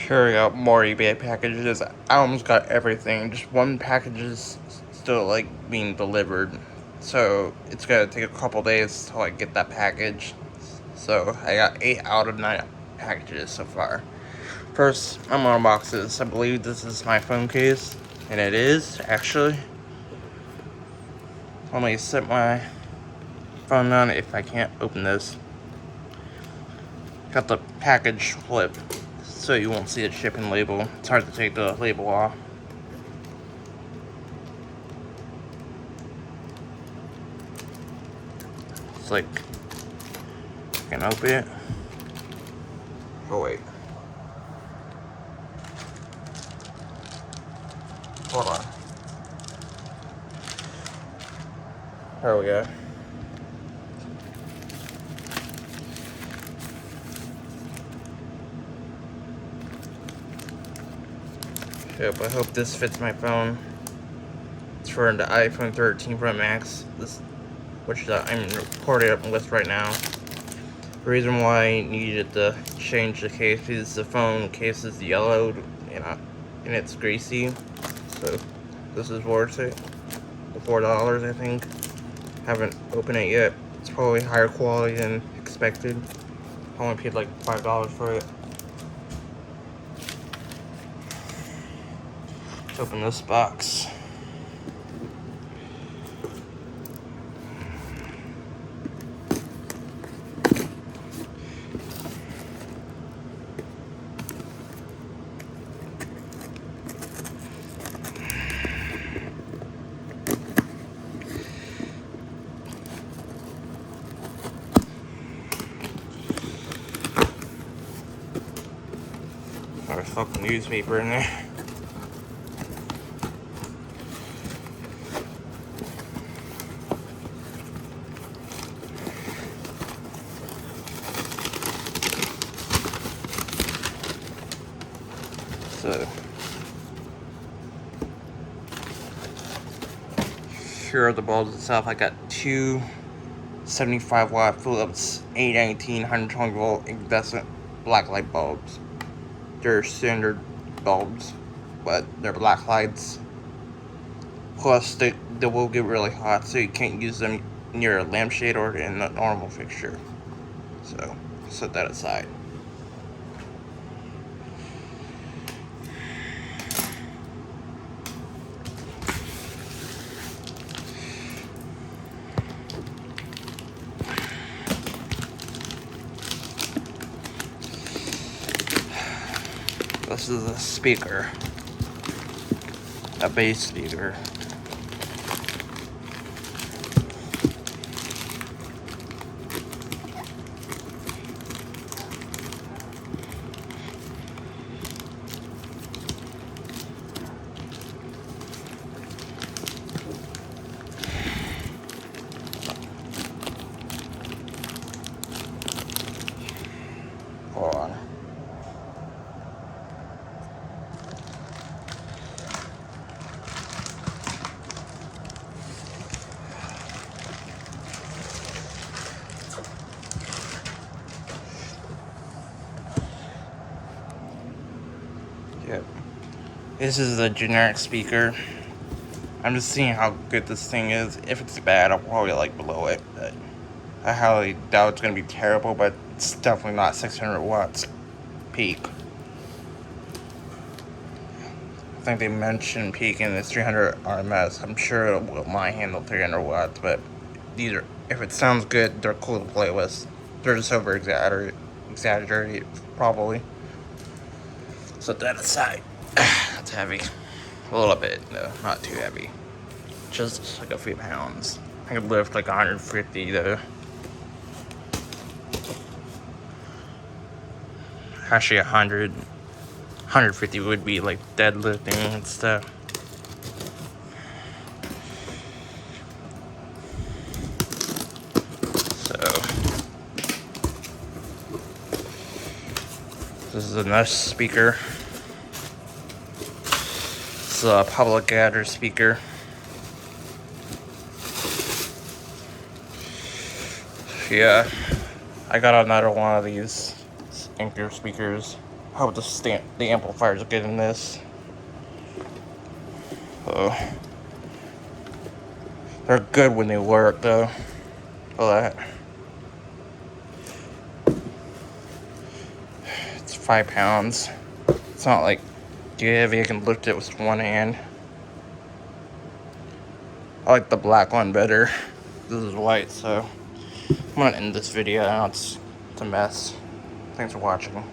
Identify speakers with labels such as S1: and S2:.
S1: Sure, I got more eBay packages. I almost got everything. Just one package is still like being delivered, so it's gonna take a couple days till I get that package. So I got 8 out of 9 packages so far. First, I'm on boxes. I believe this is my phone case, and it is actually. Let me set my phone down if I can't open this. Got the package flip so you won't see the shipping label. It's hard to take the label off. It's like, I can open it. Oh wait. Hold on. There we go. Yep, I hope this fits my phone. It's for the iPhone 13 Pro Max, which I'm recording up on list right now. The reason why I needed to change the case is the phone case is yellowed and it's greasy, so this is worth it. The $4, I think. Haven't opened it yet. It's probably higher quality than expected. I only paid like $5 for it. Let's open this box. There's fucking newspaper in there. So here are the bulbs itself. I got two 75-watt Philips 819 120 volt incandescent black light bulbs. They're standard bulbs, but they're black lights. Plus, they will get really hot, so you can't use them near a lampshade or in a normal fixture. So, set that aside. This is a speaker, a bass speaker. Hold on. Yep. This is a generic speaker. I'm just seeing how good this thing is. If it's bad, I'll probably like below it. But I highly doubt it's gonna be terrible, but it's definitely not 600 watts peak. I think they mentioned peak in this 300 RMS. I'm sure it will might handle 300 watts, but these are, if it sounds good, they're cool to play with. They're just over exaggerated, probably. Set that aside. It's heavy. A little bit, though. Not too heavy. Just like a few pounds. I could lift like 150, though. Actually, 150 would be like deadlifting and stuff. So, this is a nice speaker. It's a public adder speaker. Yeah, I got another one of these Anchor speakers. I hope the amplifier's good in this. They're good when they work, though. All that. It's 5 pounds. It's not like too heavy. I can lift it with one hand. I like the black one better. This is white, so I'm gonna end this video. Now it's a mess. Thanks for watching.